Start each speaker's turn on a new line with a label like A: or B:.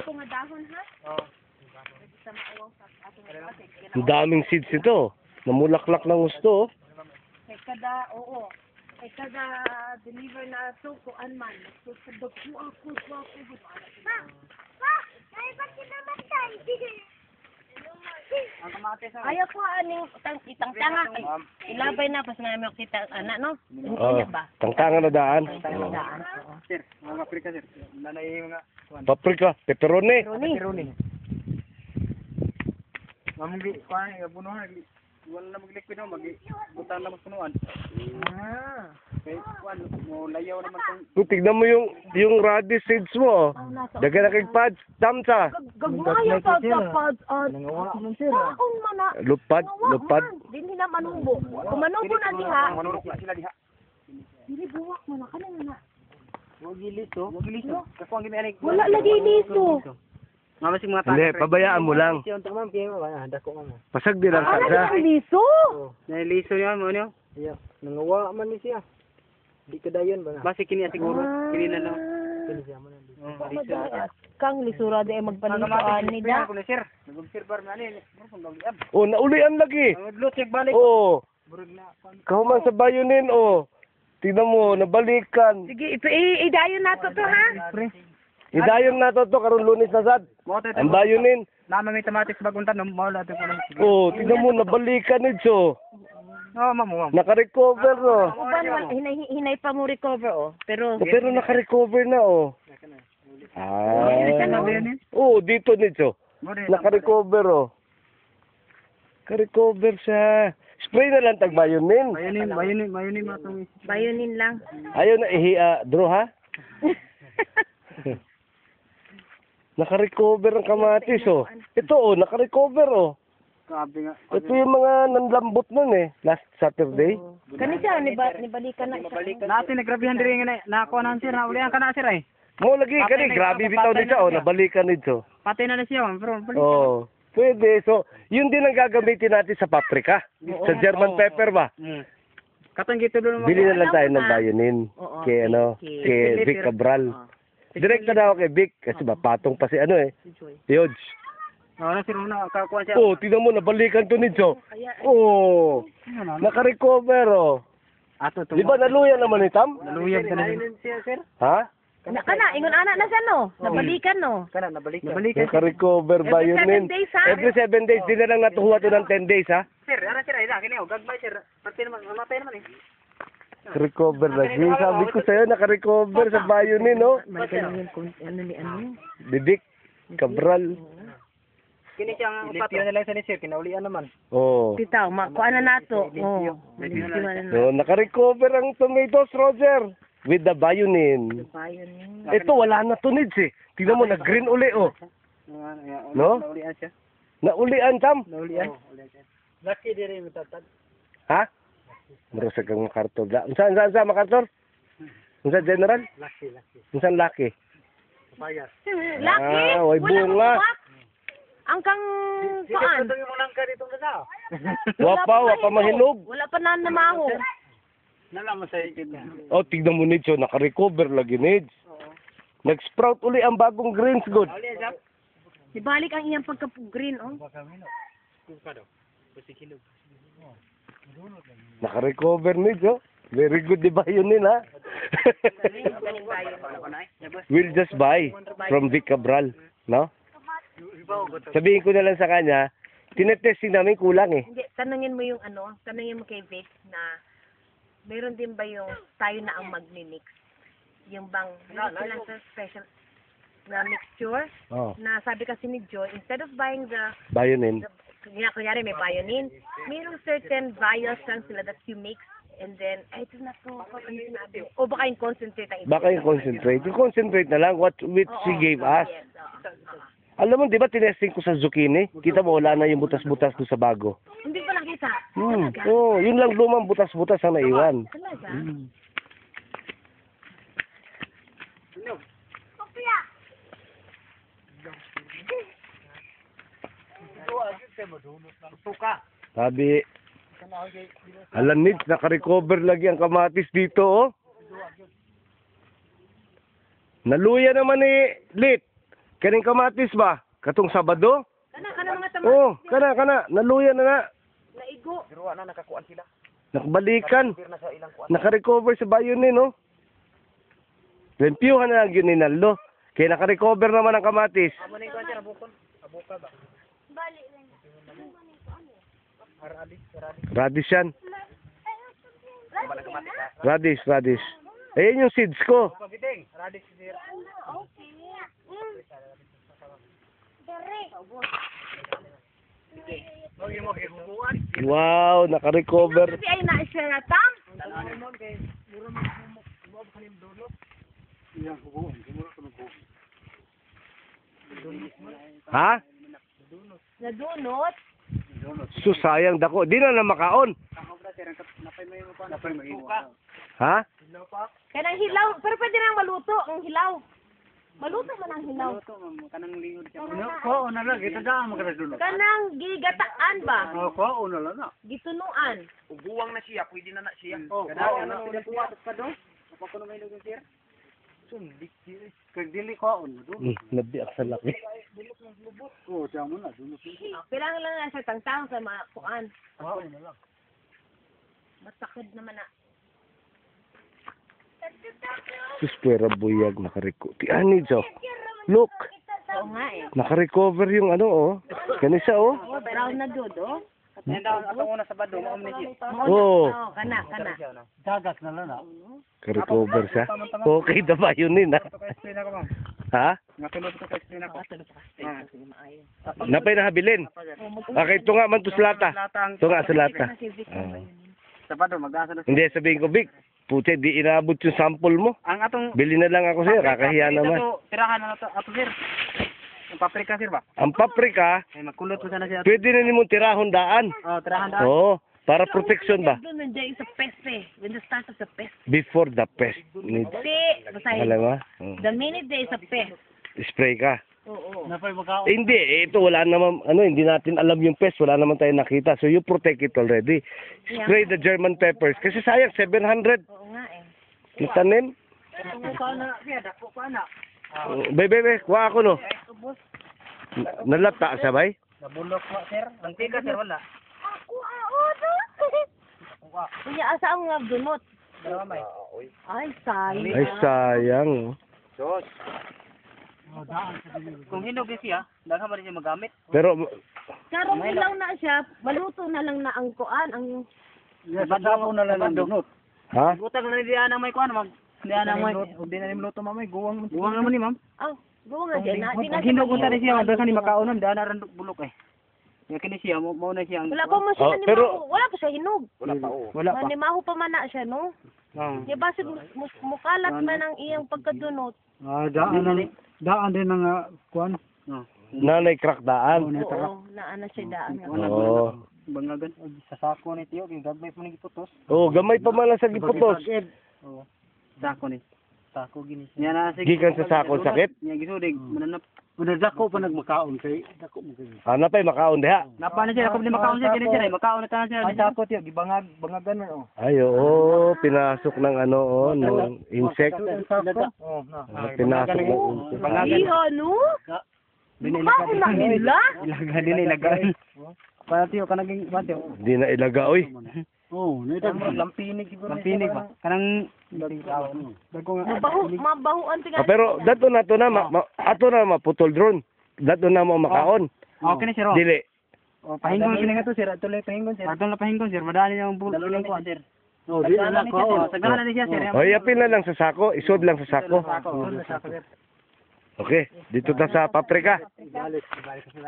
A: ko nga dahon ha.
B: Oo.
A: Sa maawang sa atong kasi.
C: Ang daming seeds ito. Namulaklak ng gusto.
A: Kay kada, oo. Kay kada deliver na so ko man. So sa dagko ako. Ma! Ma! Ay, ba't kinamatay?
B: Ang kamatis sa...
A: Ayaw ko aning kitang tanga. Ilabay na pas namin kita anak no.
C: Oh,
A: Ano ba?
C: tangtangan na daan.
A: Daan.
B: Sir, mga paprika sir. Nanay mga...
C: Paprika, pepperoni.
B: Pepperoni. Mamugi, kuhaan, bunuhan, wala na mag-liquid mo, mag-butang na magpunuan.
A: Ah.
B: Okay, kuhaan, mo layaw naman itong...
C: Kung tignan mo yung radish seeds mo. Dagan na kay pads, tamsa.
A: Gagmaya pa kapag
B: Nangawa mo sir.
A: taong mana.
C: Lupad, lupad.
A: Dili na manumbo. Kung manubo na diha,
B: Manurok na sila diha.
A: dili buwak man kanina na.
B: Huwag gilito. Huwag gilito. Kakuha ang ginayanig.
A: Wala lagi nito.
B: Mamasig mga
C: Hindi, pabayaan mo lang.
B: Untuk ma'am, piye mo ba? Dako mo.
C: Pasag din lang
A: Ano
C: sa.
A: ang liso?
B: Nailiso niya mo niyo? Iya. Nangawa man ni siya. Di kadayon ba na? Basi kini siguro. Kini na lang. Kini siya mo na.
A: Kang lisura di ay magpalisoan ni da.
B: Sir. Nag-sir bar na ni.
C: Oh, naulian lagi.
B: Ang lot check balik.
C: Oh,
B: Burog na.
C: kahuman sa bayonin, oh. Tignan mo, nabalikan.
A: Sige, idayon nato to ha.
C: Idayon na to karon Lunes na sad. Ang bayonin.
B: Nama may tamatis baguntan no mawala to ko lang.
C: Oh, tignan mo, nabalikan nito.
B: Oh, ma'am.
C: Naka-recover, no.
A: Uban hinay pa mo recover oh. Pero
C: Oh, pero naka-recover na, oh. Ah. Oh, dito nito. Naka-recover, oh. Naka-recover siya. Spray na lang tag bayonin.
B: Mayonin matong.
A: bayonin lang.
C: Ayaw na draw, ha? Naka-recover ang kamatis, oh. Ito, oh, naka-recover, oh.
B: Grabe nga.
C: Ito yung mga nanlambot nun, eh. Last Saturday.
A: Kani siya nibalikan na isa.
B: Natin nagrabihan diri nga nakuha na sir na ulian ka na sir ay.
C: Mo lagi, kani, grabe bitaw nito, oh. Nabalikan nito.
B: Patay na siya, pero
C: Oh. Pwede. So, yun din ang gagamitin natin sa paprika. Sa German pepper ba?
B: Katong gito doon mo.
C: Bili na lang tayo ng bayonin.
A: Oo,
C: Kay, kay Vic Cabral. Direct na ako kay Vic. Kasi ba, patong pa si George.
B: Na sir una kakuha siya.
C: Oh, tingnan mo, nabalikan to nito. Oh, naka-recover, oh.
B: Ato to.
C: Di ba naluyan naman ni Tam?
B: Naluyag ka na siya sir.
C: Ha?
A: Kana ingon anak na siya no. Nabalikan no.
B: Kana nabalikan. Nabalikan.
C: Naka-recover bayonin.
A: 7 days, ha?
C: Every 7 days. Di na lang natuwa to ng 10 days, ha?
B: Sir, ara sir ay kini oh gagmay sir. Pati naman mamatay naman eh.
C: Naka-recover lagi. Sabi ko sa'yo, naka-recover sa bayonin, no?
A: Ano ni ano?
C: Vic Cabral.
B: Kini siyang upat na lang sa ni sir kinaulian naman.
C: Oh.
A: Bitaw, kuan na nato. Oh.
C: So, naka-recover ang tomatoes, Roger. With the bayonin.
A: Bayonin.
C: Ito, wala na to needs, eh. Tingnan mo, nag-green uli, oh. No?
B: Naulian siya.
C: Naulian, Tam.
B: Naulian. Lucky diri mo tatad.
C: Ha? Marusag kang makartor. Saan makartor? Saan general?
B: Lucky.
C: Saan lucky?
B: Payas.
A: Lucky.
C: Ah, way bunga.
A: Ang kang kuan.
B: Ito yung langka dito sa.
C: Wapa mahinog.
A: Wala pa na namaho.
B: Nalaman sa ikid na.
C: Oh, tignan mo nito, naka-recover lagi needs. Nag-sprout uli ang bagong greens good.
B: Naulian siya.
A: Ibalik ang iyang pagka-green oh.
C: Naka-recover needs, oh. Very good, di ba yun ha? We'll just buy from Vic Cabral, no? Sabihin ko na lang sa kanya, tinetesting namin kulang eh.
A: Hindi, tanungin mo yung tanungin mo kay Vic na meron din ba yung tayo na ang magmi-mix? Yung bang sila sa special na mixture na sabi kasi ni Joy, instead of buying the
C: bayonin.
A: Kunyari may bayonin, mayroong certain vials lang sila that you mix and then, ito na to, ano sinabi? O baka yung concentrate ang
C: Baka yung concentrate. Yung concentrate na lang, which she gave us.
A: Yes,
C: Alam mo, di ba tinesting ko sa zucchini? Kita mo, wala na yung butas-butas doon sa bago.
A: Hindi ko nakita.
C: Oh, yun lang lumang butas-butas ang naiwan.
A: Talaga? Sabi, alam nits, naka-recover lagi ang kamatis dito, oh. Naluya naman ni Lit.
C: Kaning kamatis ba? Katong Sabado?
A: Kana mga tamas.
C: Oh, kana. Naluya na.
A: Naigo.
B: Pero na nakakuan sila.
C: Nakabalikan.
B: Pero na sa ilang kuan.
C: Naka-recover sa bayo ni, no? Limpyuhan na lang yun ni Naldo. Kaya naka-recover naman ang kamatis.
B: Amo na kuan sir abukon. Abuka ba?
C: Radish yan. Radish. Ayan yung seeds ko.
B: Pagiting, radish sir.
C: Wow, naka-recover.
A: Kasi ay na siya na tam.
C: Ha?
A: Nadunot.
C: Sayang dako. Di na makaon. Ha?
A: Kanang hilaw, pero pwede nang maluto ang hilaw. Maluto man ang hilaw.
B: Kanang lingod siya. Ko na lang kita daan magkadulot.
A: Kanang gigataan ba?
B: Ko na lang na.
A: Gitunuan.
B: Ubuwang na siya, pwede na siya. Oh, kada na kuha pa do. Apa ko na may lugar sir? Sundi kag dili ko on do.
C: Nabiak sa laki.
B: Oh, tiyan mo na dulo.
A: Kailangan lang na sa tangtang sa mga kuan.
B: Oo na lang.
A: Matakad naman na.
C: Suspera buyag naka-recover. Tiani jo. Look.
A: Oo nga eh.
C: Naka-recover yung ano oh. Kanisa oh.
A: Oh, brown na dud, oh.
B: Yan daw atong una sa bado, mo ni siya.
C: Oh.
A: Oh, kana.
B: Dagat na lang na.
C: Naka-recover siya. Okay na ba yun na?
B: Explain ako ma'am.
C: Ha?
B: Natulog ko sa explain ako.
C: Napay na habilin. Okay, ito nga man to sa lata. Ito nga sa lata. Ah.
B: Sa bado mag-asa na.
C: Hindi, sabihin ko, Vic, puti, di inabot yung sample mo.
B: Ang atong
C: Bili na lang ako sa'yo, kakahiya naman.
B: Tirahan na to ato sir. Ang paprika sir ba?
C: Ang paprika,
B: Ay magkulot ko sana siya.
C: pwede na nimong tirahon daan.
B: Oh, tirahan da.
C: Oo, para protection ba?
A: Doon nandiyan sa pest eh. When the start of the pest.
C: Before the pest needs.
A: Hindi, basahin.
C: Alam mo? Oo.
A: The minute there is a pest.
C: Spray ka.
A: Oo.
B: Napay magao.
C: Eh, hindi, ito wala naman, hindi natin alam yung pest, wala naman tayo nakita. So you protect it already. Spray the German peppers. Kasi sayang, 700
A: Oo nga eh.
C: yung tanim.
B: Ko na, siya dako pa na.
C: Bebe, kuha ako no. Nalata sabay.
B: Nabulok mo sir. Ang tika sir wala.
A: Kuya, asa ang nga dunot?
B: Dalawa may.
A: Ay, sayang.
C: Ay, sayang.
B: Dos. Kung hinog siya, daghan man siya magamit.
C: Pero,
A: Karong ilaw na siya, maluto na lang na ang kuan, ang
B: Badapo na lang ang dunot.
C: ha?
B: Butang na diyan ang may kuan ma'am. Diyan ang may. Udi na nimluto mamay guwang. Guwang naman ni ma'am.
A: guwa nga dyan na. Di na
B: Hinog unta ni siya, daghan ni makaunon, daan na randok bulok eh. Ya kini siya mo na siya.
A: Wala pa mo siya
C: Oh,
A: na
C: pero-
A: wala pa siya hinog.
B: Wala pa oh. Wala pa.
A: Manimaho pa man na siya, no? Di ba mukalat man ang iyang pagkadunot.
B: Daan din ang kuan.
C: Nanay crack daan.
A: Oo, naana siya daan.
C: Oo.
B: Bangagan sa sako ni tiyo, kay gagmay pa ni giputos.
C: Oh, gamay pa man lang sa giputos.
B: Oo. Sako ni. Sako gini. Nya na sige.
C: Gikan sa sakon sakit.
B: Nya gisudig mananap. Una dako pa nagmakaon kay dako mo kay.
C: Ano pa makaon diha?
B: Napa na siya ako ni makaon siya kini siya, makaon na tanan siya. Ay sako tiyo, gibangag bangagan man oh.
C: Ay, oo, pinasok ng ano, ng insect.
B: Oh,
C: Pinasok ng insect.
A: Iho, no? Mukha ko na nila.
B: Ilaga din ilaga. Para tiyo kanaging tiyo.
C: Di na ilaga, oy.
B: Oh, nito lampinig siguro. Lampinig ba? Kanang
A: Mabahuan tiga.
C: Pero dato na to na ato na maputol drone. Dato na mo makaon.
B: Okay na sir.
C: Dili.
B: Oh, pahingon kini nga to sir. Tuloy pahingon sir. Ato na pahingon sir. Madali yung bulo ko sir. Oh, di na ko. Sagana na siya sir.
C: Hoy, apil na lang sa sako, isod lang sa sako.
B: Sako sir.
C: Okay, dito ta sa paprika.
B: Balik kasi